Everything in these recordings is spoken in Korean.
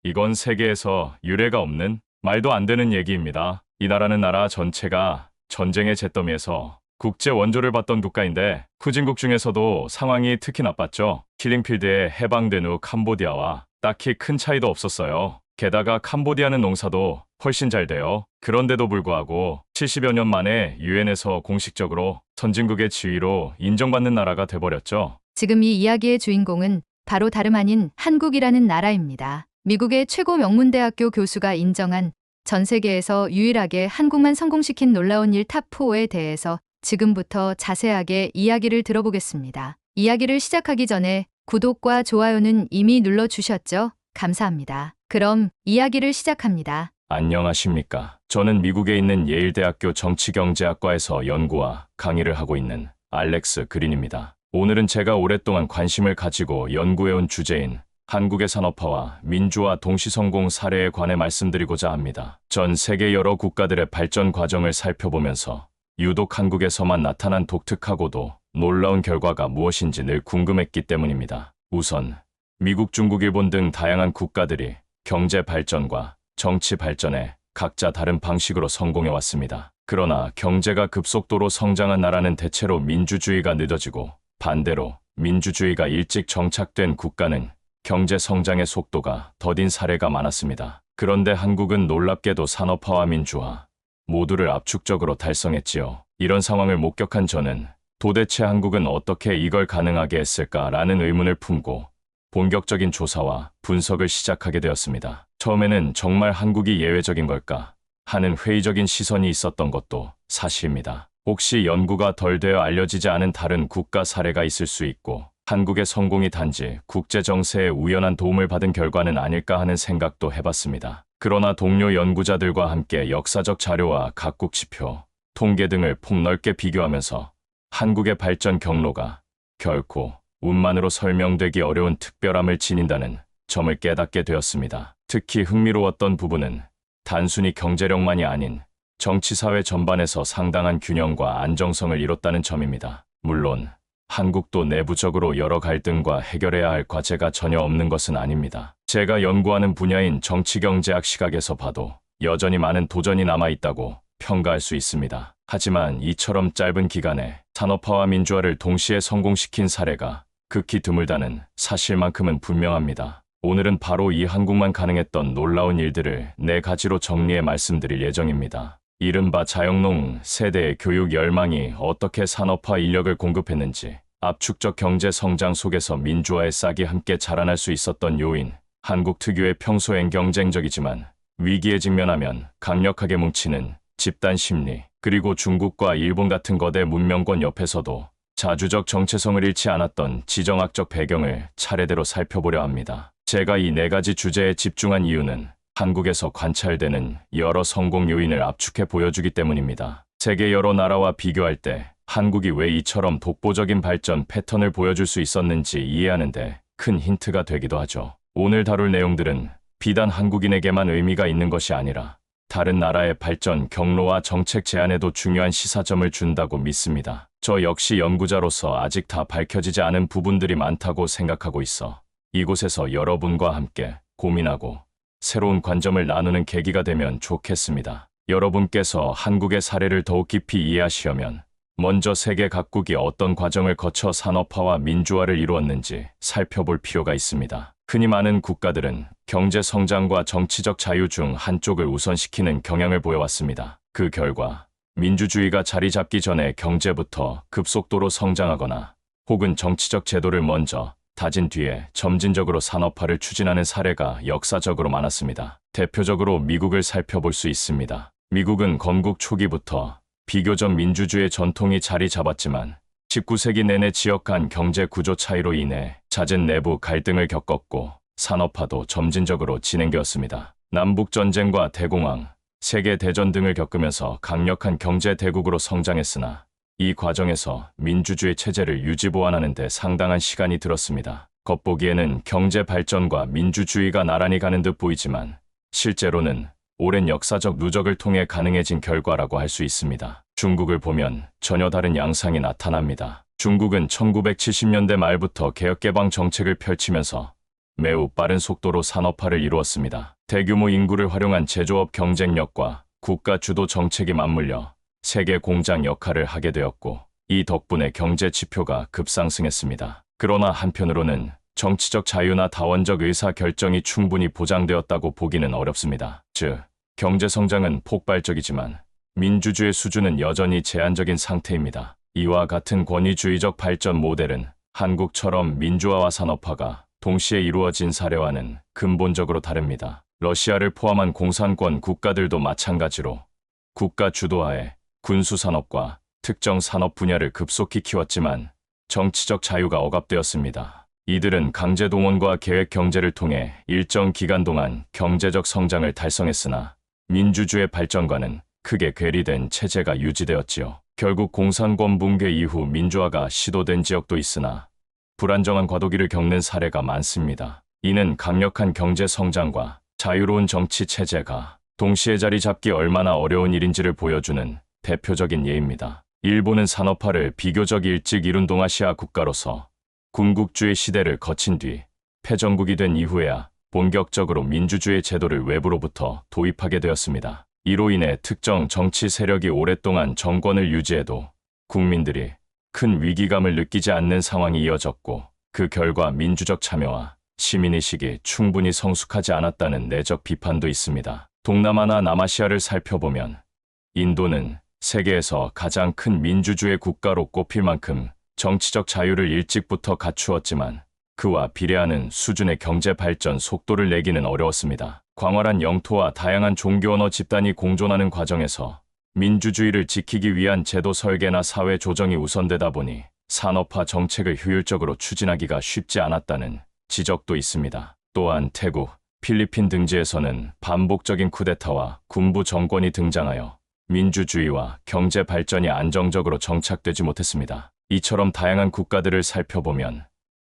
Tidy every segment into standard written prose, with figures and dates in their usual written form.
이건 세계에서 유례가 없는 말도 안 되는 얘기입니다. 이 나라는 나라 전체가 전쟁의 잿더미에서 국제 원조를 받던 국가인데 후진국 중에서도 상황이 특히 나빴죠. 킬링필드에 해방된 후 캄보디아와 딱히 큰 차이도 없었어요. 게다가 캄보디아는 농사도 훨씬 잘 돼요. 그런데도 불구하고 70여 년 만에 유엔에서 공식적으로 선진국의 지위로 인정받는 나라가 돼버렸죠. 지금 이 이야기의 주인공은 바로 다름 아닌 한국이라는 나라입니다. 미국의 최고 명문대학교 교수가 인정한 전 세계에서 유일하게 한국만 성공시킨 놀라운 일 탑4에 대해서 지금부터 자세하게 이야기를 들어보겠습니다. 이야기를 시작하기 전에 구독과 좋아요는 이미 눌러주셨죠? 감사합니다. 그럼 이야기를 시작합니다. 안녕하십니까. 저는 미국에 있는 예일대학교 정치경제학과에서 연구와 강의를 하고 있는 알렉스 그린입니다. 오늘은 제가 오랫동안 관심을 가지고 연구해온 주제인 한국의 산업화와 민주화 동시성공 사례에 관해 말씀드리고자 합니다. 전 세계 여러 국가들의 발전 과정을 살펴보면서 유독 한국에서만 나타난 독특하고도 놀라운 결과가 무엇인지 늘 궁금했기 때문입니다. 우선 미국, 중국, 일본 등 다양한 국가들이 경제 발전과 정치 발전에 각자 다른 방식으로 성공해왔습니다. 그러나 경제가 급속도로 성장한 나라는 대체로 민주주의가 늦어지고 반대로 민주주의가 일찍 정착된 국가는 경제 성장의 속도가 더딘 사례가 많았습니다. 그런데 한국은 놀랍게도 산업화와 민주화 모두를 압축적으로 달성했지요. 이런 상황을 목격한 저는 도대체 한국은 어떻게 이걸 가능하게 했을까라는 의문을 품고 본격적인 조사와 분석을 시작하게 되었습니다. 처음에는 정말 한국이 예외적인 걸까 하는 회의적인 시선이 있었던 것도 사실입니다. 혹시 연구가 덜 되어 알려지지 않은 다른 국가 사례가 있을 수 있고 한국의 성공이 단지 국제 정세의 우연한 도움을 받은 결과는 아닐까 하는 생각도 해봤습니다. 그러나 동료 연구자들과 함께 역사적 자료와 각국 지표, 통계 등을 폭넓게 비교하면서 한국의 발전 경로가 결코 운만으로 설명되기 어려운 특별함을 지닌다는 점을 깨닫게 되었습니다. 특히 흥미로웠던 부분은 단순히 경제력만이 아닌 정치사회 전반에서 상당한 균형과 안정성을 이뤘다는 점입니다. 물론 한국도 내부적으로 여러 갈등과 해결해야 할 과제가 전혀 없는 것은 아닙니다. 제가 연구하는 분야인 정치경제학 시각에서 봐도 여전히 많은 도전이 남아있다고 평가할 수 있습니다. 하지만 이처럼 짧은 기간에 산업화와 민주화를 동시에 성공시킨 사례가 극히 드물다는 사실만큼은 분명합니다. 오늘은 바로 이 한국만 가능했던 놀라운 일들을 4가지로 정리해 말씀드릴 예정입니다. 이른바 자영농 세대의 교육 열망이 어떻게 산업화 인력을 공급했는지, 압축적 경제 성장 속에서 민주화의 싹이 함께 자라날 수 있었던 요인, 한국 특유의 평소엔 경쟁적이지만 위기에 직면하면 강력하게 뭉치는 집단 심리, 그리고 중국과 일본 같은 거대 문명권 옆에서도 자주적 정체성을 잃지 않았던 지정학적 배경을 차례대로 살펴보려 합니다. 제가 이 4가지 주제에 집중한 이유는 한국에서 관찰되는 여러 성공 요인을 압축해 보여주기 때문입니다. 세계 여러 나라와 비교할 때 한국이 왜 이처럼 독보적인 발전 패턴을 보여줄 수 있었는지 이해하는 데 큰 힌트가 되기도 하죠. 오늘 다룰 내용들은 비단 한국인에게만 의미가 있는 것이 아니라 다른 나라의 발전 경로와 정책 제안에도 중요한 시사점을 준다고 믿습니다. 저 역시 연구자로서 아직 다 밝혀지지 않은 부분들이 많다고 생각하고 있어 이곳에서 여러분과 함께 고민하고 새로운 관점을 나누는 계기가 되면 좋겠습니다. 여러분께서 한국의 사례를 더욱 깊이 이해하시려면 먼저 세계 각국이 어떤 과정을 거쳐 산업화와 민주화를 이루었는지 살펴볼 필요가 있습니다. 흔히 많은 국가들은 경제 성장과 정치적 자유 중 한쪽을 우선시키는 경향을 보여왔습니다. 그 결과 민주주의가 자리 잡기 전에 경제부터 급속도로 성장하거나 혹은 정치적 제도를 먼저 다진 뒤에 점진적으로 산업화를 추진하는 사례가 역사적으로 많았습니다. 대표적으로 미국을 살펴볼 수 있습니다. 미국은 건국 초기부터 비교적 민주주의 전통이 자리 잡았지만 19세기 내내 지역 간 경제 구조 차이로 인해 잦은 내부 갈등을 겪었고 산업화도 점진적으로 진행되었습니다. 남북전쟁과 대공황, 세계대전 등을 겪으면서 강력한 경제 대국으로 성장했으나 이 과정에서 민주주의 체제를 유지보완하는 데 상당한 시간이 들었습니다. 겉보기에는 경제 발전과 민주주의가 나란히 가는 듯 보이지만 실제로는 오랜 역사적 누적을 통해 가능해진 결과라고 할 수 있습니다. 중국을 보면 전혀 다른 양상이 나타납니다. 중국은 1970년대 말부터 개혁개방 정책을 펼치면서 매우 빠른 속도로 산업화를 이루었습니다. 대규모 인구를 활용한 제조업 경쟁력과 국가 주도 정책이 맞물려 세계 공장 역할을 하게 되었고, 이 덕분에 경제 지표가 급상승했습니다. 그러나 한편으로는 정치적 자유나 다원적 의사 결정이 충분히 보장되었다고 보기는 어렵습니다. 즉, 경제 성장은 폭발적이지만 민주주의 수준은 여전히 제한적인 상태입니다. 이와 같은 권위주의적 발전 모델은 한국처럼 민주화와 산업화가 동시에 이루어진 사례와는 근본적으로 다릅니다. 러시아를 포함한 공산권 국가들도 마찬가지로 국가 주도하에 군수산업과 특정 산업 분야를 급속히 키웠지만 정치적 자유가 억압되었습니다. 이들은 강제 동원과 계획 경제를 통해 일정 기간 동안 경제적 성장을 달성했으나 민주주의 발전과는 크게 괴리된 체제가 유지되었지요. 결국 공산권 붕괴 이후 민주화가 시도된 지역도 있으나 불안정한 과도기를 겪는 사례가 많습니다. 이는 강력한 경제 성장과 자유로운 정치 체제가 동시에 자리 잡기 얼마나 어려운 일인지를 보여주는 대표적인 예입니다. 일본은 산업화를 비교적 일찍 이룬 동아시아 국가로서 군국주의 시대를 거친 뒤 패전국이 된 이후에야 본격적으로 민주주의 제도를 외부로부터 도입하게 되었습니다. 이로 인해 특정 정치 세력이 오랫동안 정권을 유지해도 국민들이 큰 위기감을 느끼지 않는 상황이 이어졌고, 그 결과 민주적 참여와 시민의식이 충분히 성숙하지 않았다는 내적 비판도 있습니다. 동남아나 남아시아를 살펴보면 인도는 세계에서 가장 큰 민주주의 국가로 꼽힐 만큼 정치적 자유를 일찍부터 갖추었지만 그와 비례하는 수준의 경제 발전 속도를 내기는 어려웠습니다. 광활한 영토와 다양한 종교 언어 집단이 공존하는 과정에서 민주주의를 지키기 위한 제도 설계나 사회 조정이 우선되다 보니 산업화 정책을 효율적으로 추진하기가 쉽지 않았다는 지적도 있습니다. 또한 태국, 필리핀 등지에서는 반복적인 쿠데타와 군부 정권이 등장하여 민주주의와 경제 발전이 안정적으로 정착되지 못했습니다. 이처럼 다양한 국가들을 살펴보면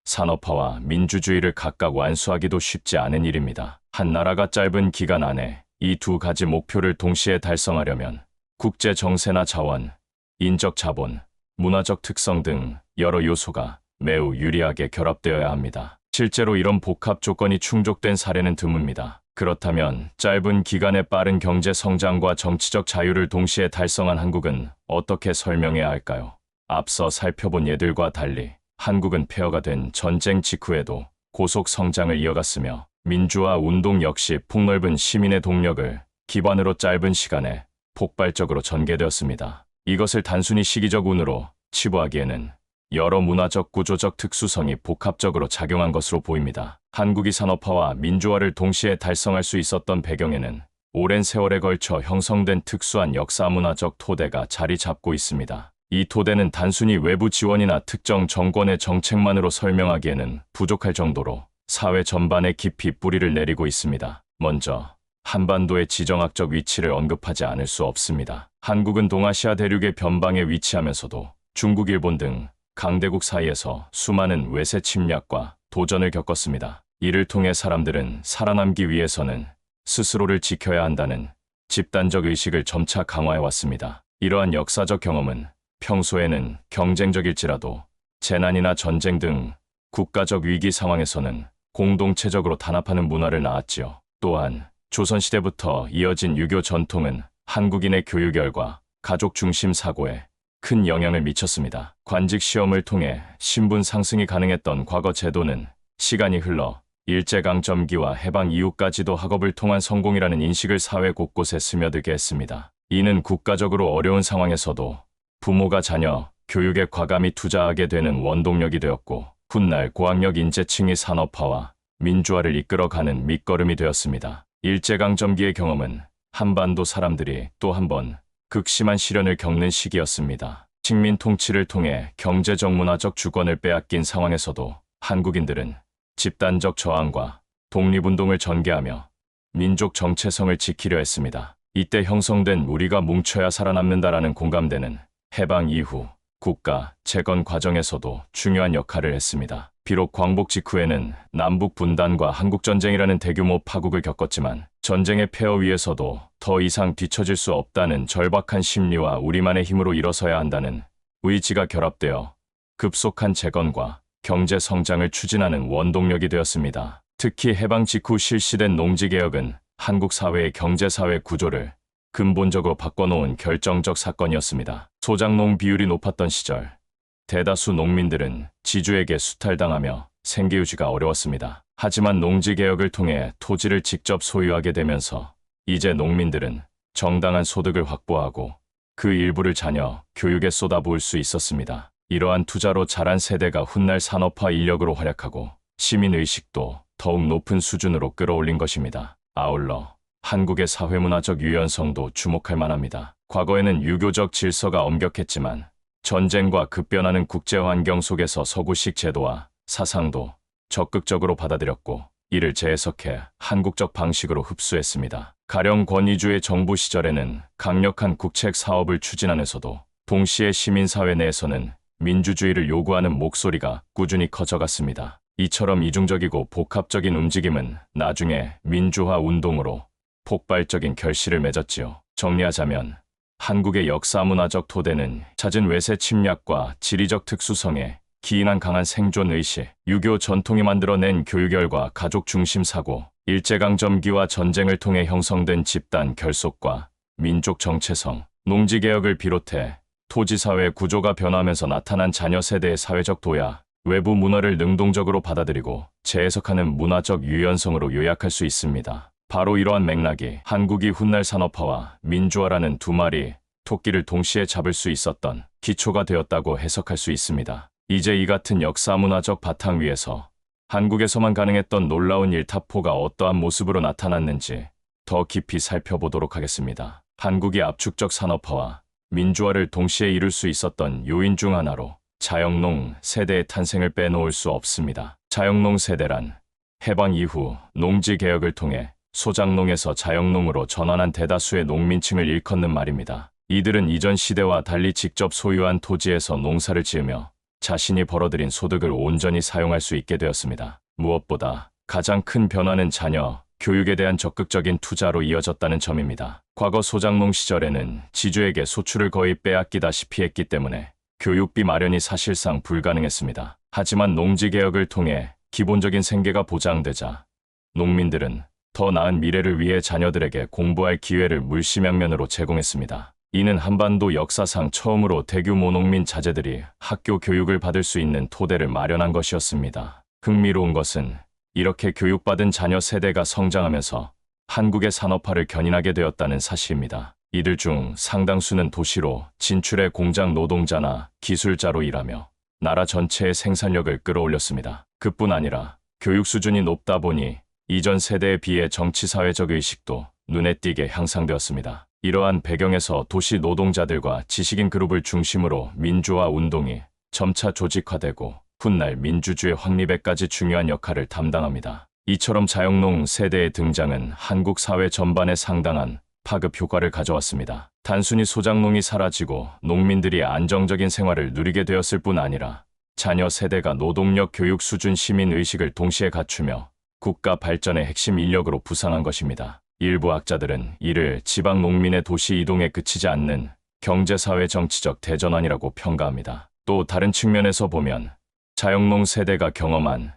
산업화와 민주주의를 각각 완수하기도 쉽지 않은 일입니다. 한 나라가 짧은 기간 안에 이 두 가지 목표를 동시에 달성하려면 국제 정세나 자원, 인적 자본, 문화적 특성 등 여러 요소가 매우 유리하게 결합되어야 합니다. 실제로 이런 복합 조건이 충족된 사례는 드뭅니다. 그렇다면 짧은 기간에 빠른 경제 성장과 정치적 자유를 동시에 달성한 한국은 어떻게 설명해야 할까요? 앞서 살펴본 예들과 달리 한국은 폐허가 된 전쟁 직후에도 고속 성장을 이어갔으며, 민주화 운동 역시 폭넓은 시민의 동력을 기반으로 짧은 시간에 폭발적으로 전개되었습니다. 이것을 단순히 시기적 운으로 치부하기에는 여러 문화적 구조적 특수성이 복합적으로 작용한 것으로 보입니다. 한국이 산업화와 민주화를 동시에 달성할 수 있었던 배경에는 오랜 세월에 걸쳐 형성된 특수한 역사문화적 토대가 자리 잡고 있습니다. 이 토대는 단순히 외부 지원이나 특정 정권의 정책만으로 설명하기에는 부족할 정도로 사회 전반에 깊이 뿌리를 내리고 있습니다. 먼저 한반도의 지정학적 위치를 언급하지 않을 수 없습니다. 한국은 동아시아 대륙의 변방에 위치하면서도 중국, 일본 등 강대국 사이에서 수많은 외세 침략과 도전을 겪었습니다. 이를 통해 사람들은 살아남기 위해서는 스스로를 지켜야 한다는 집단적 의식을 점차 강화해왔습니다. 이러한 역사적 경험은 평소에는 경쟁적일지라도 재난이나 전쟁 등 국가적 위기 상황에서는 공동체적으로 단합하는 문화를 낳았지요. 또한 조선시대부터 이어진 유교 전통은 한국인의 교육열과 가족 중심 사고에 큰 영향을 미쳤습니다. 관직 시험을 통해 신분 상승이 가능했던 과거 제도는 시간이 흘러 일제강점기와 해방 이후까지도 학업을 통한 성공이라는 인식을 사회 곳곳에 스며들게 했습니다. 이는 국가적으로 어려운 상황에서도 부모가 자녀 교육에 과감히 투자하게 되는 원동력이 되었고, 훗날 고학력 인재층이 산업화와 민주화를 이끌어가는 밑거름이 되었습니다. 일제강점기의 경험은 한반도 사람들이 또 한 번 극심한 시련을 겪는 시기였습니다. 식민 통치를 통해 경제적 문화적 주권을 빼앗긴 상황에서도 한국인들은 집단적 저항과 독립운동을 전개하며 민족 정체성을 지키려 했습니다. 이때 형성된 우리가 뭉쳐야 살아남는다라는 공감대는 해방 이후 국가 재건 과정에서도 중요한 역할을 했습니다. 비록 광복 직후에는 남북 분단과 한국전쟁이라는 대규모 파국을 겪었지만 전쟁의 폐허 위에서도 더 이상 뒤처질 수 없다는 절박한 심리와 우리만의 힘으로 일어서야 한다는 의지가 결합되어 급속한 재건과 경제 성장을 추진하는 원동력이 되었습니다. 특히 해방 직후 실시된 농지개혁은 한국 사회의 경제사회 구조를 근본적으로 바꿔놓은 결정적 사건이었습니다. 소작농 비율이 높았던 시절, 대다수 농민들은 지주에게 수탈당하며 생계유지가 어려웠습니다. 하지만 농지개혁을 통해 토지를 직접 소유하게 되면서 이제 농민들은 정당한 소득을 확보하고 그 일부를 자녀 교육에 쏟아부을 수 있었습니다. 이러한 투자로 자란 세대가 훗날 산업화 인력으로 활약하고 시민의식도 더욱 높은 수준으로 끌어올린 것입니다. 아울러 한국의 사회문화적 유연성도 주목할 만합니다. 과거에는 유교적 질서가 엄격했지만 전쟁과 급변하는 국제환경 속에서 서구식 제도와 사상도 적극적으로 받아들였고 이를 재해석해 한국적 방식으로 흡수했습니다. 가령 권위주의 정부 시절에는 강력한 국책 사업을 추진하면서도 동시에 시민사회 내에서는 민주주의를 요구하는 목소리가 꾸준히 커져갔습니다. 이처럼 이중적이고 복합적인 움직임은 나중에 민주화 운동으로 폭발적인 결실을 맺었지요. 정리하자면 한국의 역사문화적 토대는 잦은 외세 침략과 지리적 특수성에 기인한 강한 생존의식, 유교 전통이 만들어낸 교육열과 가족 중심 사고, 일제강점기와 전쟁을 통해 형성된 집단 결속과 민족 정체성, 농지개혁을 비롯해 토지사회 구조가 변화하면서 나타난 자녀 세대의 사회적 도야, 외부 문화를 능동적으로 받아들이고 재해석하는 문화적 유연성으로 요약할 수 있습니다. 바로 이러한 맥락이 한국이 훗날 산업화와 민주화라는 두 마리 토끼를 동시에 잡을 수 있었던 기초가 되었다고 해석할 수 있습니다. 이제 이 같은 역사문화적 바탕 위에서 한국에서만 가능했던 놀라운 일타포가 어떠한 모습으로 나타났는지 더 깊이 살펴보도록 하겠습니다. 한국이 압축적 산업화와 민주화를 동시에 이룰 수 있었던 요인 중 하나로 자영농 세대의 탄생을 빼놓을 수 없습니다. 자영농 세대란 해방 이후 농지개혁을 통해 소작농에서 자영농으로 전환한 대다수의 농민층을 일컫는 말입니다. 이들은 이전 시대와 달리 직접 소유한 토지에서 농사를 지으며 자신이 벌어들인 소득을 온전히 사용할 수 있게 되었습니다. 무엇보다 가장 큰 변화는 자녀 교육에 대한 적극적인 투자로 이어졌다는 점입니다. 과거 소작농 시절에는 지주에게 소출을 거의 빼앗기다시피 했기 때문에 교육비 마련이 사실상 불가능했습니다. 하지만 농지개혁을 통해 기본적인 생계가 보장되자 농민들은 더 나은 미래를 위해 자녀들에게 공부할 기회를 물심양면으로 제공했습니다. 이는 한반도 역사상 처음으로 대규모 농민 자제들이 학교 교육을 받을 수 있는 토대를 마련한 것이었습니다. 흥미로운 것은 이렇게 교육받은 자녀 세대가 성장하면서 한국의 산업화를 견인하게 되었다는 사실입니다. 이들 중 상당수는 도시로 진출해 공장 노동자나 기술자로 일하며 나라 전체의 생산력을 끌어올렸습니다. 그뿐 아니라 교육 수준이 높다 보니 이전 세대에 비해 정치사회적 의식도 눈에 띄게 향상되었습니다. 이러한 배경에서 도시 노동자들과 지식인 그룹을 중심으로 민주화 운동이 점차 조직화되고 훗날 민주주의 확립에까지 중요한 역할을 담당합니다. 이처럼 자영농 세대의 등장은 한국 사회 전반에 상당한 파급 효과를 가져왔습니다. 단순히 소작농이 사라지고 농민들이 안정적인 생활을 누리게 되었을 뿐 아니라 자녀 세대가 노동력 교육 수준 시민의식을 동시에 갖추며 국가 발전의 핵심 인력으로 부상한 것입니다. 일부 학자들은 이를 지방 농민의 도시 이동에 그치지 않는 경제사회 정치적 대전환이라고 평가합니다. 또 다른 측면에서 보면 자영농 세대가 경험한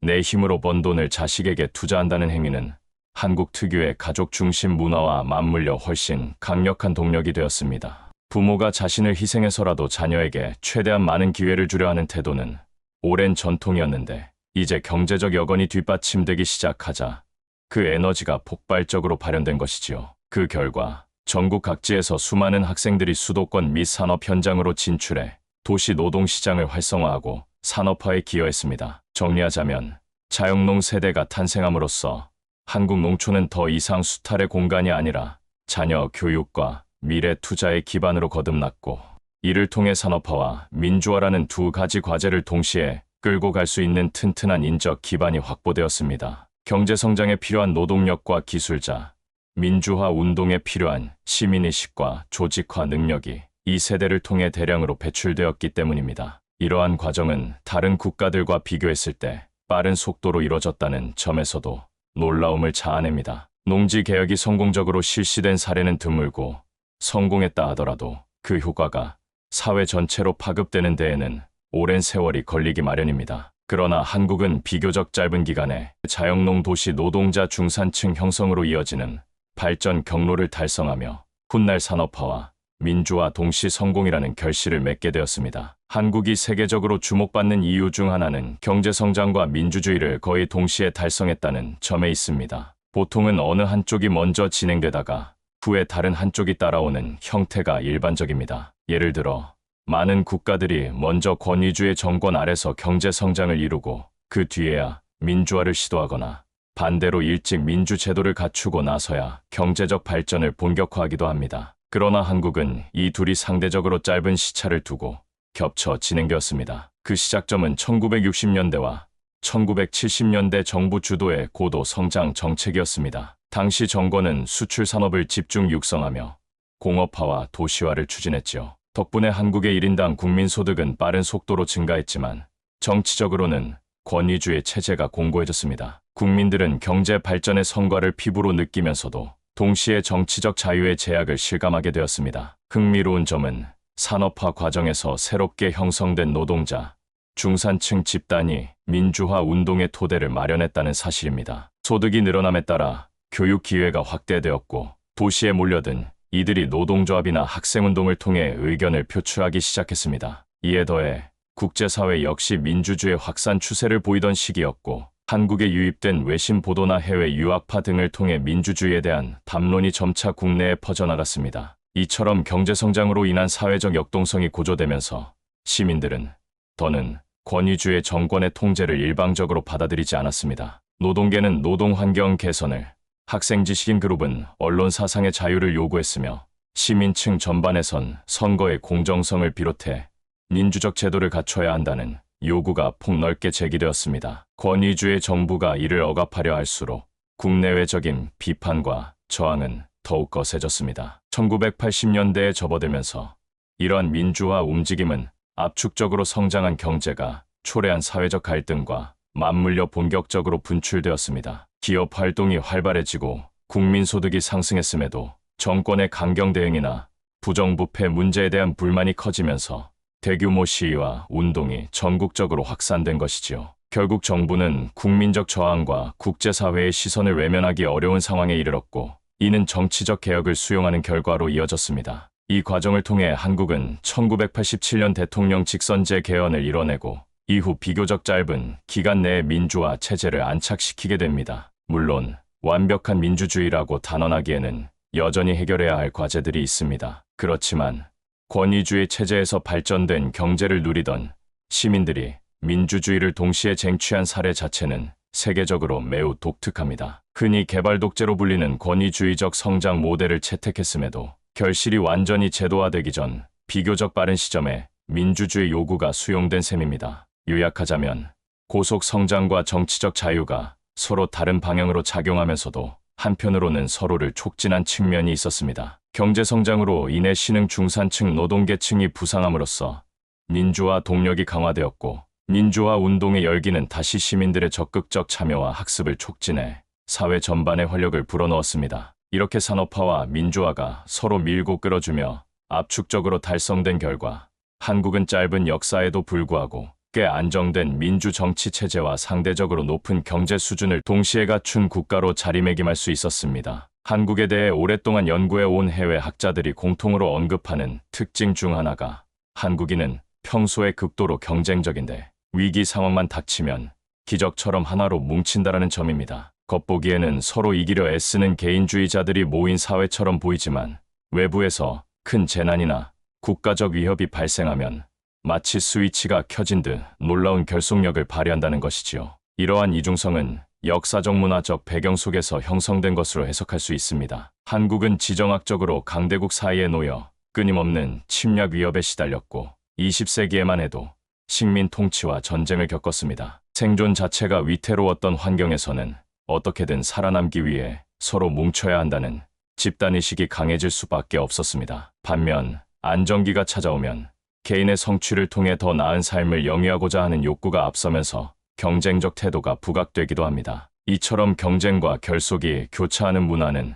내 힘으로 번 돈을 자식에게 투자한다는 행위는 한국 특유의 가족 중심 문화와 맞물려 훨씬 강력한 동력이 되었습니다. 부모가 자신을 희생해서라도 자녀에게 최대한 많은 기회를 주려 하는 태도는 오랜 전통이었는데 이제 경제적 여건이 뒷받침되기 시작하자 그 에너지가 폭발적으로 발현된 것이지요. 그 결과 전국 각지에서 수많은 학생들이 수도권 및 산업 현장으로 진출해 도시 노동시장을 활성화하고 산업화에 기여했습니다. 정리하자면 자영농 세대가 탄생함으로써 한국 농촌은 더 이상 수탈의 공간이 아니라 자녀 교육과 미래 투자의 기반으로 거듭났고 이를 통해 산업화와 민주화라는 두 가지 과제를 동시에 끌고 갈 수 있는 튼튼한 인적 기반이 확보되었습니다. 경제성장에 필요한 노동력과 기술자, 민주화 운동에 필요한 시민의식과 조직화 능력이 이 세대를 통해 대량으로 배출되었기 때문입니다. 이러한 과정은 다른 국가들과 비교했을 때 빠른 속도로 이뤄졌다는 점에서도 놀라움을 자아냅니다. 농지개혁이 성공적으로 실시된 사례는 드물고 성공했다 하더라도 그 효과가 사회 전체로 파급되는 데에는 오랜 세월이 걸리기 마련입니다. 그러나 한국은 비교적 짧은 기간에 자영농 도시 노동자 중산층 형성으로 이어지는 발전 경로를 달성하며 훗날 산업화와 민주화 동시 성공이라는 결실을 맺게 되었습니다. 한국이 세계적으로 주목받는 이유 중 하나는 경제성장과 민주주의를 거의 동시에 달성했다는 점에 있습니다. 보통은 어느 한쪽이 먼저 진행되다가 후에 다른 한쪽이 따라오는 형태가 일반적입니다. 예를 들어 많은 국가들이 먼저 권위주의 정권 아래서 경제성장을 이루고 그 뒤에야 민주화를 시도하거나 반대로 일찍 민주제도를 갖추고 나서야 경제적 발전을 본격화하기도 합니다. 그러나 한국은 이 둘이 상대적으로 짧은 시차를 두고 겹쳐 진행되었습니다. 그 시작점은 1960년대와 1970년대 정부 주도의 고도 성장 정책이었습니다. 당시 정권은 수출 산업을 집중 육성하며 공업화와 도시화를 추진했지요. 덕분에 한국의 1인당 국민소득은 빠른 속도로 증가했지만 정치적으로는 권위주의 체제가 공고해졌습니다. 국민들은 경제 발전의 성과를 피부로 느끼면서도 동시에 정치적 자유의 제약을 실감하게 되었습니다. 흥미로운 점은 산업화 과정에서 새롭게 형성된 노동자, 중산층 집단이 민주화 운동의 토대를 마련했다는 사실입니다. 소득이 늘어남에 따라 교육 기회가 확대되었고 도시에 몰려든 이들이 노동조합이나 학생운동을 통해 의견을 표출하기 시작했습니다. 이에 더해 국제사회 역시 민주주의 확산 추세를 보이던 시기였고 한국에 유입된 외신 보도나 해외 유학파 등을 통해 민주주의에 대한 담론이 점차 국내에 퍼져나갔습니다. 이처럼 경제성장으로 인한 사회적 역동성이 고조되면서 시민들은 더는 권위주의 정권의 통제를 일방적으로 받아들이지 않았습니다. 노동계는 노동환경 개선을, 학생 지식인 그룹은 언론 사상의 자유를 요구했으며 시민층 전반에선 선거의 공정성을 비롯해 민주적 제도를 갖춰야 한다는 요구가 폭넓게 제기되었습니다. 권위주의 정부가 이를 억압하려 할수록 국내외적인 비판과 저항은 더욱 거세졌습니다. 1980년대에 접어들면서 이러한 민주화 움직임은 압축적으로 성장한 경제가 초래한 사회적 갈등과 맞물려 본격적으로 분출되었습니다. 기업 활동이 활발해지고 국민소득이 상승했음에도 정권의 강경 대응이나 부정부패 문제에 대한 불만이 커지면서 대규모 시위와 운동이 전국적으로 확산된 것이지요. 결국 정부는 국민적 저항과 국제사회의 시선을 외면하기 어려운 상황에 이르렀고 이는 정치적 개혁을 수용하는 결과로 이어졌습니다. 이 과정을 통해 한국은 1987년 대통령 직선제 개헌을 이뤄내고 이후 비교적 짧은 기간 내에 민주화 체제를 안착시키게 됩니다. 물론 완벽한 민주주의라고 단언하기에는 여전히 해결해야 할 과제들이 있습니다. 그렇지만 권위주의 체제에서 발전된 경제를 누리던 시민들이 민주주의를 동시에 쟁취한 사례 자체는 세계적으로 매우 독특합니다. 흔히 개발 독재로 불리는 권위주의적 성장 모델을 채택했음에도 결실이 완전히 제도화되기 전 비교적 빠른 시점에 민주주의 요구가 수용된 셈입니다. 요약하자면 고속 성장과 정치적 자유가 서로 다른 방향으로 작용하면서도 한편으로는 서로를 촉진한 측면이 있었습니다. 경제 성장으로 인해 신흥 중산층 노동계층이 부상함으로써 민주화 동력이 강화되었고 민주화 운동의 열기는 다시 시민들의 적극적 참여와 학습을 촉진해 사회 전반에 활력을 불어넣었습니다. 이렇게 산업화와 민주화가 서로 밀고 끌어주며 압축적으로 달성된 결과 한국은 짧은 역사에도 불구하고 꽤 안정된 민주 정치 체제와 상대적으로 높은 경제 수준을 동시에 갖춘 국가로 자리매김할 수 있었습니다. 한국에 대해 오랫동안 연구해 온 해외 학자들이 공통으로 언급하는 특징 중 하나가 한국인은 평소에 극도로 경쟁적인데 위기 상황만 닥치면 기적처럼 하나로 뭉친다라는 점입니다. 겉보기에는 서로 이기려 애쓰는 개인주의자들이 모인 사회처럼 보이지만 외부에서 큰 재난이나 국가적 위협이 발생하면 마치 스위치가 켜진 듯 놀라운 결속력을 발휘한다는 것이지요. 이러한 이중성은 역사적 문화적 배경 속에서 형성된 것으로 해석할 수 있습니다. 한국은 지정학적으로 강대국 사이에 놓여 끊임없는 침략 위협에 시달렸고 20세기에만 해도 식민 통치와 전쟁을 겪었습니다. 생존 자체가 위태로웠던 환경에서는 어떻게든 살아남기 위해 서로 뭉쳐야 한다는 집단의식이 강해질 수밖에 없었습니다. 반면 안정기가 찾아오면 개인의 성취를 통해 더 나은 삶을 영위하고자 하는 욕구가 앞서면서 경쟁적 태도가 부각되기도 합니다. 이처럼 경쟁과 결속이 교차하는 문화는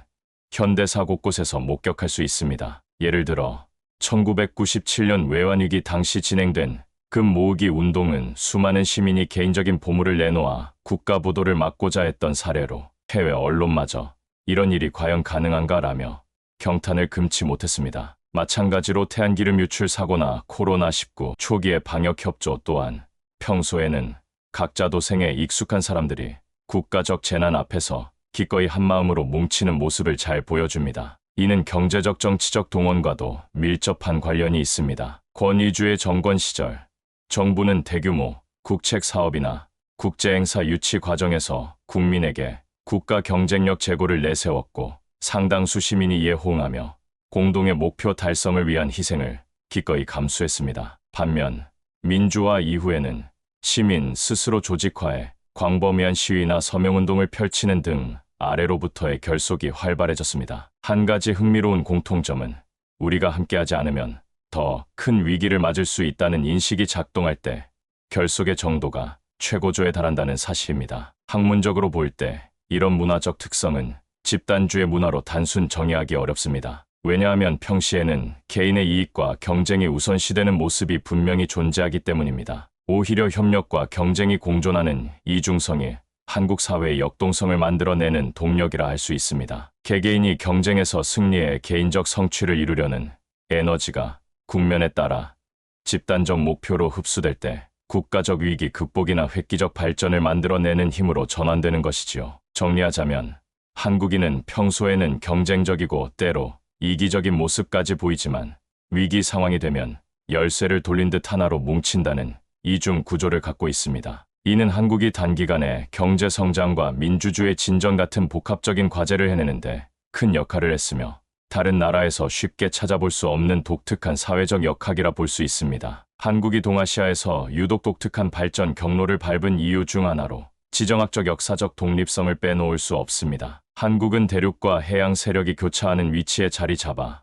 현대사 곳곳에서 목격할 수 있습니다. 예를 들어 1997년 외환위기 당시 진행된 금 모으기 운동은 수많은 시민이 개인적인 보물을 내놓아 국가 부도를 막고자 했던 사례로 해외 언론마저 이런 일이 과연 가능한가라며 경탄을 금치 못했습니다. 마찬가지로 태안기름 유출 사고나 코로나19 초기의 방역협조 또한 평소에는 각자 도생에 익숙한 사람들이 국가적 재난 앞에서 기꺼이 한마음으로 뭉치는 모습을 잘 보여줍니다. 이는 경제적 정치적 동원과도 밀접한 관련이 있습니다. 권위주의 정권 시절 정부는 대규모 국책 사업이나 국제행사 유치 과정에서 국민에게 국가 경쟁력 제고를 내세웠고 상당수 시민이 이에 호응하며 공동의 목표 달성을 위한 희생을 기꺼이 감수했습니다. 반면 민주화 이후에는 시민 스스로 조직화해 광범위한 시위나 서명운동을 펼치는 등 아래로부터의 결속이 활발해졌습니다. 한 가지 흥미로운 공통점은 우리가 함께하지 않으면 더 큰 위기를 맞을 수 있다는 인식이 작동할 때 결속의 정도가 최고조에 달한다는 사실입니다. 학문적으로 볼 때 이런 문화적 특성은 집단주의 문화로 단순 정의하기 어렵습니다. 왜냐하면 평시에는 개인의 이익과 경쟁이 우선시되는 모습이 분명히 존재하기 때문입니다. 오히려 협력과 경쟁이 공존하는 이중성이 한국 사회의 역동성을 만들어내는 동력이라 할 수 있습니다. 개개인이 경쟁에서 승리해 개인적 성취를 이루려는 에너지가 국면에 따라 집단적 목표로 흡수될 때 국가적 위기 극복이나 획기적 발전을 만들어내는 힘으로 전환되는 것이지요. 정리하자면 한국인은 평소에는 경쟁적이고 때로 이기적인 모습까지 보이지만 위기 상황이 되면 열쇠를 돌린 듯 하나로 뭉친다는 이중 구조를 갖고 있습니다. 이는 한국이 단기간에 경제 성장과 민주주의 진전 같은 복합적인 과제를 해내는데 큰 역할을 했으며 다른 나라에서 쉽게 찾아볼 수 없는 독특한 사회적 역학이라 볼 수 있습니다. 한국이 동아시아에서 유독 독특한 발전 경로를 밟은 이유 중 하나로 지정학적 역사적 독립성을 빼놓을 수 없습니다. 한국은 대륙과 해양 세력이 교차하는 위치에 자리 잡아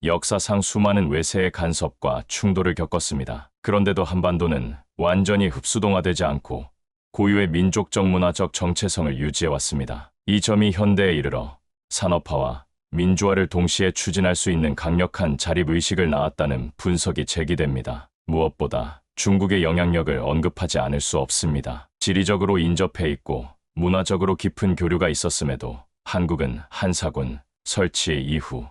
역사상 수많은 외세의 간섭과 충돌을 겪었습니다. 그런데도 한반도는 완전히 흡수동화되지 않고 고유의 민족적 문화적 정체성을 유지해왔습니다. 이 점이 현대에 이르러 산업화와 민주화를 동시에 추진할 수 있는 강력한 자립의식을 낳았다는 분석이 제기됩니다. 무엇보다 중국의 영향력을 언급하지 않을 수 없습니다. 지리적으로 인접해 있고 문화적으로 깊은 교류가 있었음에도 한국은 한사군 설치 이후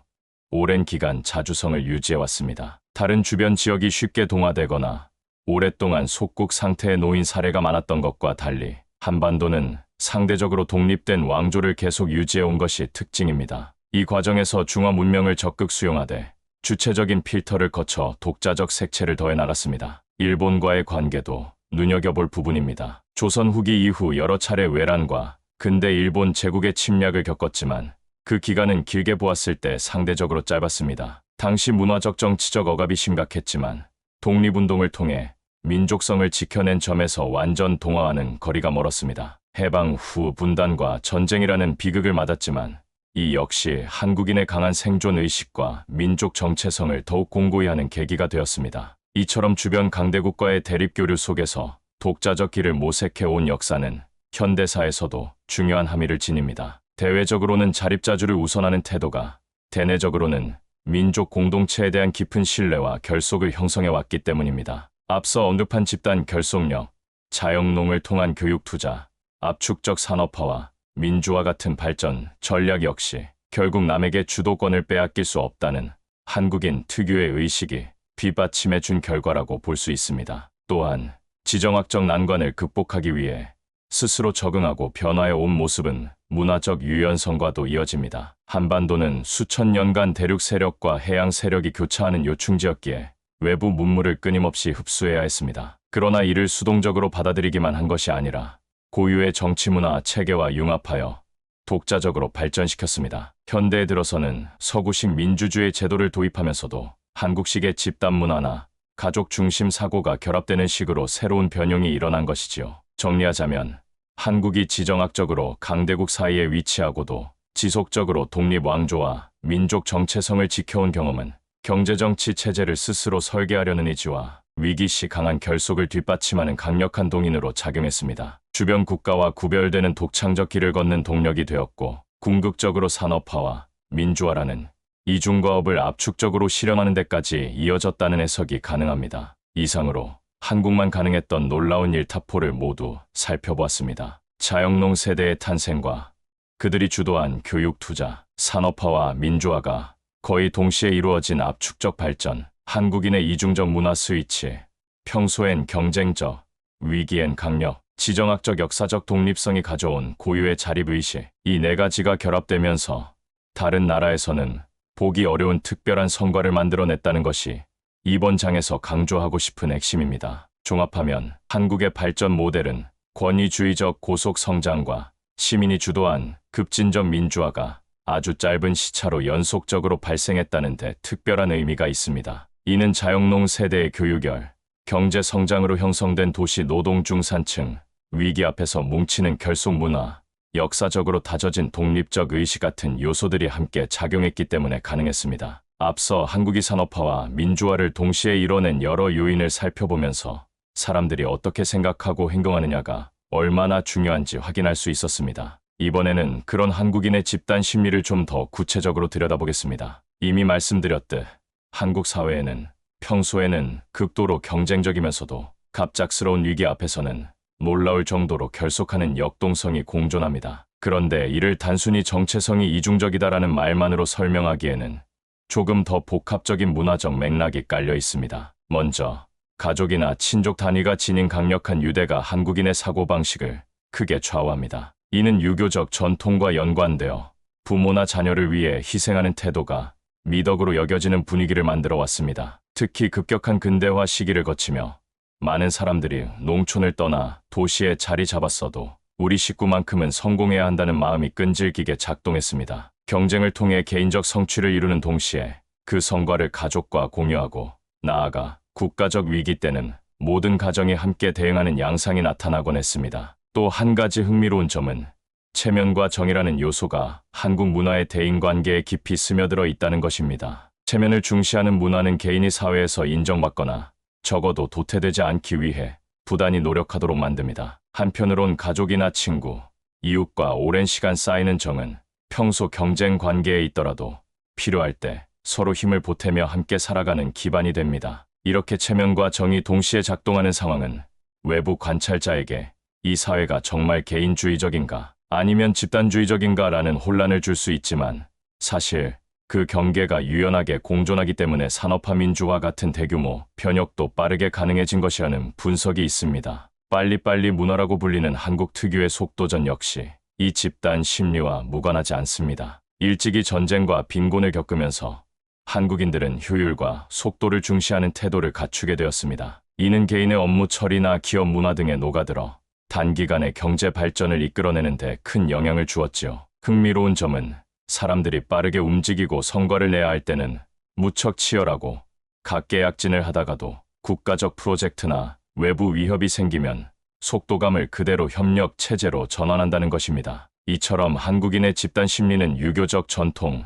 오랜 기간 자주성을 유지해왔습니다. 다른 주변 지역이 쉽게 동화되거나 오랫동안 속국 상태에 놓인 사례가 많았던 것과 달리 한반도는 상대적으로 독립된 왕조를 계속 유지해온 것이 특징입니다. 이 과정에서 중화 문명을 적극 수용하되 주체적인 필터를 거쳐 독자적 색채를 더해 나갔습니다. 일본과의 관계도 눈여겨볼 부분입니다. 조선 후기 이후 여러 차례 외란과 근대 일본 제국의 침략을 겪었지만 그 기간은 길게 보았을 때 상대적으로 짧았습니다. 당시 문화적 정치적 억압이 심각했지만 독립운동을 통해 민족성을 지켜낸 점에서 완전 동화와는 거리가 멀었습니다. 해방 후 분단과 전쟁이라는 비극을 맞았지만 이 역시 한국인의 강한 생존 의식과 민족 정체성을 더욱 공고히 하는 계기가 되었습니다. 이처럼 주변 강대국과의 대립교류 속에서 독자적 길을 모색해 온 역사는 현대사에서도 중요한 함의를 지닙니다. 대외적으로는 자립자주를 우선하는 태도가 대내적으로는 민족 공동체에 대한 깊은 신뢰와 결속을 형성해 왔기 때문입니다. 앞서 언급한 집단 결속력, 자영농을 통한 교육 투자, 압축적 산업화와 민주화 같은 발전 전략 역시 결국 남에게 주도권을 빼앗길 수 없다는 한국인 특유의 의식이 뒷받침해 준 결과라고 볼 수 있습니다. 또한 지정학적 난관을 극복하기 위해 스스로 적응하고 변화해 온 모습은 문화적 유연성과도 이어집니다. 한반도는 수천 년간 대륙 세력과 해양 세력이 교차하는 요충지였기에 외부 문물을 끊임없이 흡수해야 했습니다. 그러나 이를 수동적으로 받아들이기만 한 것이 아니라 고유의 정치문화 체계와 융합하여 독자적으로 발전시켰습니다. 현대에 들어서는 서구식 민주주의 제도를 도입하면서도 한국식의 집단문화나 가족 중심 사고가 결합되는 식으로 새로운 변형이 일어난 것이지요. 정리하자면 한국이 지정학적으로 강대국 사이에 위치하고도 지속적으로 독립왕조와 민족 정체성을 지켜온 경험은 경제정치 체제를 스스로 설계하려는 의지와 위기시 강한 결속을 뒷받침하는 강력한 동인으로 작용했습니다. 주변 국가와 구별되는 독창적 길을 걷는 동력이 되었고 궁극적으로 산업화와 민주화라는 이중과업을 압축적으로 실현하는 데까지 이어졌다는 해석이 가능합니다. 이상으로 한국만 가능했던 놀라운 일타포를 모두 살펴보았습니다. 자영농 세대의 탄생과 그들이 주도한 교육 투자, 산업화와 민주화가 거의 동시에 이루어진 압축적 발전, 한국인의 이중적 문화 스위치, 평소엔 경쟁적, 위기엔 강력, 지정학적 역사적 독립성이 가져온 고유의 자립의식, 이 네 가지가 결합되면서 다른 나라에서는 보기 어려운 특별한 성과를 만들어냈다는 것이 이번 장에서 강조하고 싶은 핵심입니다. 종합하면 한국의 발전 모델은 권위주의적 고속 성장과 시민이 주도한 급진적 민주화가 아주 짧은 시차로 연속적으로 발생했다는 데 특별한 의미가 있습니다. 이는 자영농 세대의 교육열, 경제 성장으로 형성된 도시 노동 중산층, 위기 앞에서 뭉치는 결속 문화, 역사적으로 다져진 독립적 의식 같은 요소들이 함께 작용했기 때문에 가능했습니다. 앞서 한국이 산업화와 민주화를 동시에 이뤄낸 여러 요인을 살펴보면서 사람들이 어떻게 생각하고 행동하느냐가 얼마나 중요한지 확인할 수 있었습니다. 이번에는 그런 한국인의 집단 심리를 좀 더 구체적으로 들여다보겠습니다. 이미 말씀드렸듯 한국 사회에는 평소에는 극도로 경쟁적이면서도 갑작스러운 위기 앞에서는 놀라울 정도로 결속하는 역동성이 공존합니다. 그런데 이를 단순히 정체성이 이중적이다라는 말만으로 설명하기에는 조금 더 복합적인 문화적 맥락이 깔려 있습니다. 먼저 가족이나 친족 단위가 지닌 강력한 유대가 한국인의 사고방식을 크게 좌우합니다. 이는 유교적 전통과 연관되어 부모나 자녀를 위해 희생하는 태도가 미덕으로 여겨지는 분위기를 만들어 왔습니다. 특히 급격한 근대화 시기를 거치며 많은 사람들이 농촌을 떠나 도시에 자리 잡았어도 우리 식구만큼은 성공해야 한다는 마음이 끈질기게 작동했습니다. 경쟁을 통해 개인적 성취를 이루는 동시에 그 성과를 가족과 공유하고 나아가 국가적 위기 때는 모든 가정이 함께 대응하는 양상이 나타나곤 했습니다. 또 한 가지 흥미로운 점은 체면과 정이라는 요소가 한국 문화의 대인관계에 깊이 스며들어 있다는 것입니다. 체면을 중시하는 문화는 개인이 사회에서 인정받거나 적어도 도태되지 않기 위해 부단히 노력하도록 만듭니다. 한편으론 가족이나 친구, 이웃과 오랜 시간 쌓이는 정은 평소 경쟁 관계에 있더라도 필요할 때 서로 힘을 보태며 함께 살아가는 기반이 됩니다. 이렇게 체면과 정이 동시에 작동하는 상황은 외부 관찰자에게 이 사회가 정말 개인주의적인가 아니면 집단주의적인가라는 혼란을 줄 수 있지만 사실 그 경계가 유연하게 공존하기 때문에 산업화 민주화 같은 대규모 변혁도 빠르게 가능해진 것이라는 분석이 있습니다. 빨리빨리 문화라고 불리는 한국 특유의 속도전 역시 이 집단 심리와 무관하지 않습니다. 일찍이 전쟁과 빈곤을 겪으면서 한국인들은 효율과 속도를 중시하는 태도를 갖추게 되었습니다. 이는 개인의 업무 처리나 기업 문화 등에 녹아들어 단기간에 경제 발전을 이끌어내는 데 큰 영향을 주었지요. 흥미로운 점은 사람들이 빠르게 움직이고 성과를 내야 할 때는 무척 치열하고 각계약진을 하다가도 국가적 프로젝트나 외부 위협이 생기면 속도감을 그대로 협력 체제로 전환한다는 것입니다. 이처럼 한국인의 집단 심리는 유교적 전통,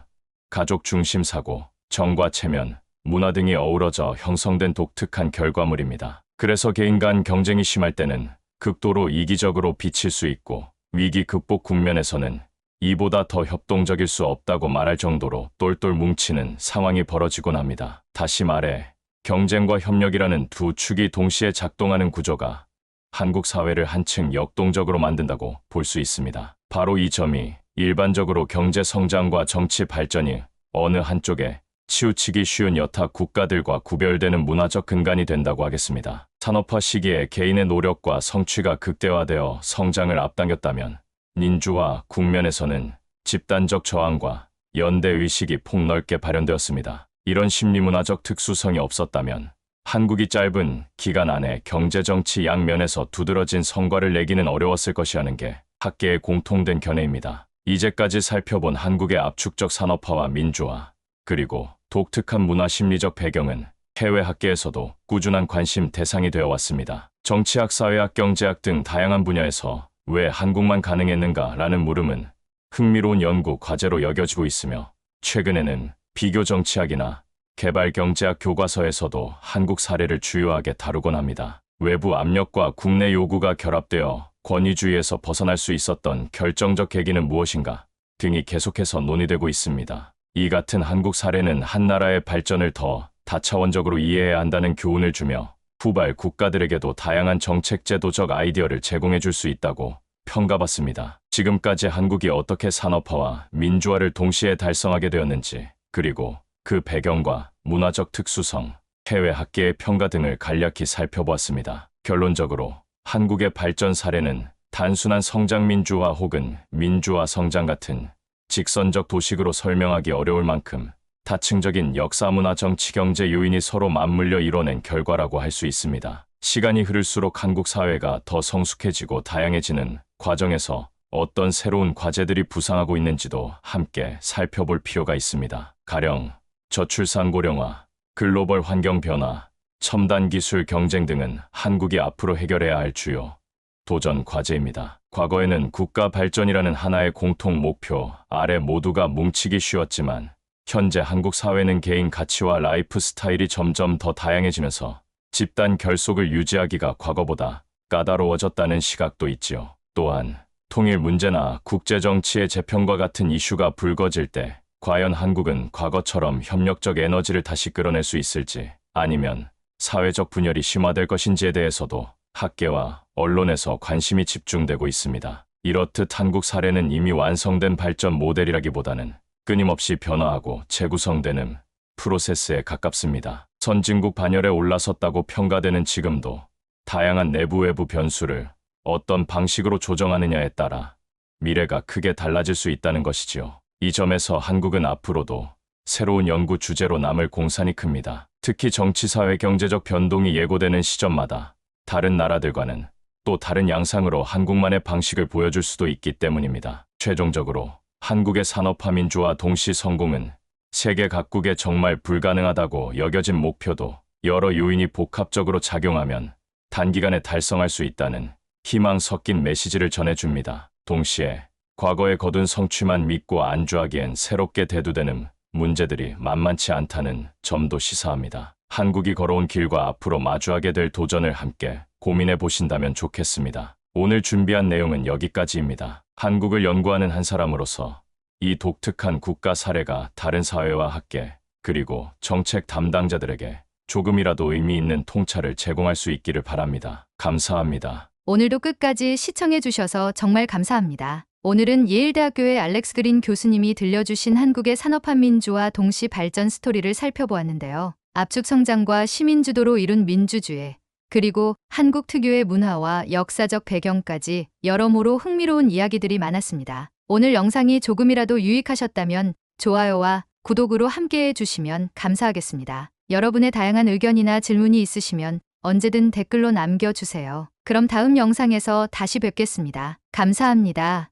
가족 중심 사고, 정과 체면, 문화 등이 어우러져 형성된 독특한 결과물입니다. 그래서 개인 간 경쟁이 심할 때는 극도로 이기적으로 비칠 수 있고 위기 극복 국면에서는 이보다 더 협동적일 수 없다고 말할 정도로 똘똘 뭉치는 상황이 벌어지곤 합니다. 다시 말해 경쟁과 협력이라는 두 축이 동시에 작동하는 구조가 한국 사회를 한층 역동적으로 만든다고 볼 수 있습니다. 바로 이 점이 일반적으로 경제 성장과 정치 발전이 어느 한쪽에 치우치기 쉬운 여타 국가들과 구별되는 문화적 근간이 된다고 하겠습니다. 산업화 시기에 개인의 노력과 성취가 극대화되어 성장을 앞당겼다면 민주화 국면에서는 집단적 저항과 연대의식이 폭넓게 발현되었습니다. 이런 심리문화적 특수성이 없었다면 한국이 짧은 기간 안에 경제정치 양면에서 두드러진 성과를 내기는 어려웠을 것이라는 게 학계의 공통된 견해입니다. 이제까지 살펴본 한국의 압축적 산업화와 민주화, 그리고 독특한 문화 심리적 배경은 해외 학계에서도 꾸준한 관심 대상이 되어 왔습니다. 정치학, 사회학, 경제학 등 다양한 분야에서 왜 한국만 가능했는가라는 물음은 흥미로운 연구 과제로 여겨지고 있으며 최근에는 비교정치학이나 개발경제학 교과서에서도 한국 사례를 주요하게 다루곤 합니다. 외부 압력과 국내 요구가 결합되어 권위주의에서 벗어날 수 있었던 결정적 계기는 무엇인가 등이 계속해서 논의되고 있습니다. 이 같은 한국 사례는 한 나라의 발전을 더 다차원적으로 이해해야 한다는 교훈을 주며 후발 국가들에게도 다양한 정책 제도적 아이디어를 제공해 줄 수 있다고 평가받습니다. 지금까지 한국이 어떻게 산업화와 민주화를 동시에 달성하게 되었는지, 그리고 그 배경과 문화적 특수성, 해외 학계의 평가 등을 간략히 살펴보았습니다. 결론적으로 한국의 발전 사례는 단순한 성장 민주화 혹은 민주화 성장 같은 직선적 도식으로 설명하기 어려울 만큼 다층적인 역사, 문화, 정치, 경제 요인이 서로 맞물려 이뤄낸 결과라고 할 수 있습니다. 시간이 흐를수록 한국 사회가 더 성숙해지고 다양해지는 과정에서 어떤 새로운 과제들이 부상하고 있는지도 함께 살펴볼 필요가 있습니다. 가령 저출산 고령화, 글로벌 환경 변화, 첨단 기술 경쟁 등은 한국이 앞으로 해결해야 할 주요 도전 과제입니다. 과거에는 국가 발전이라는 하나의 공통 목표 아래 모두가 뭉치기 쉬웠지만, 현재 한국 사회는 개인 가치와 라이프 스타일이 점점 더 다양해지면서 집단 결속을 유지하기가 과거보다 까다로워졌다는 시각도 있지요. 또한 통일 문제나 국제정치의 재편과 같은 이슈가 불거질 때 과연 한국은 과거처럼 협력적 에너지를 다시 끌어낼 수 있을지, 아니면 사회적 분열이 심화될 것인지에 대해서도 학계와 언론에서 관심이 집중되고 있습니다. 이렇듯 한국 사례는 이미 완성된 발전 모델이라기보다는 끊임없이 변화하고 재구성되는 프로세스에 가깝습니다. 선진국 반열에 올라섰다고 평가되는 지금도 다양한 내부 외부 변수를 어떤 방식으로 조정하느냐에 따라 미래가 크게 달라질 수 있다는 것이지요. 이 점에서 한국은 앞으로도 새로운 연구 주제로 남을 공산이 큽니다. 특히 정치, 사회, 경제적 변동이 예고되는 시점마다 다른 나라들과는 또 다른 양상으로 한국만의 방식을 보여줄 수도 있기 때문입니다. 최종적으로 한국의 산업화 민주화 동시 성공은 세계 각국에 정말 불가능하다고 여겨진 목표도 여러 요인이 복합적으로 작용하면 단기간에 달성할 수 있다는 희망 섞인 메시지를 전해줍니다. 동시에 과거에 거둔 성취만 믿고 안주하기엔 새롭게 대두되는 문제들이 만만치 않다는 점도 시사합니다. 한국이 걸어온 길과 앞으로 마주하게 될 도전을 함께 고민해 보신다면 좋겠습니다. 오늘 준비한 내용은 여기까지입니다. 한국을 연구하는 한 사람으로서 이 독특한 국가 사례가 다른 사회와 학계, 그리고 정책 담당자들에게 조금이라도 의미 있는 통찰을 제공할 수 있기를 바랍니다. 감사합니다. 오늘도 끝까지 시청해 주셔서 정말 감사합니다. 오늘은 예일대학교의 알렉스 그린 교수님이 들려주신 한국의 산업화 민주화 동시 발전 스토리를 살펴보았는데요. 압축 성장과 시민주도로 이룬 민주주의, 그리고 한국 특유의 문화와 역사적 배경까지 여러모로 흥미로운 이야기들이 많았습니다. 오늘 영상이 조금이라도 유익하셨다면 좋아요와 구독으로 함께해 주시면 감사하겠습니다. 여러분의 다양한 의견이나 질문이 있으시면 언제든 댓글로 남겨주세요. 그럼 다음 영상에서 다시 뵙겠습니다. 감사합니다.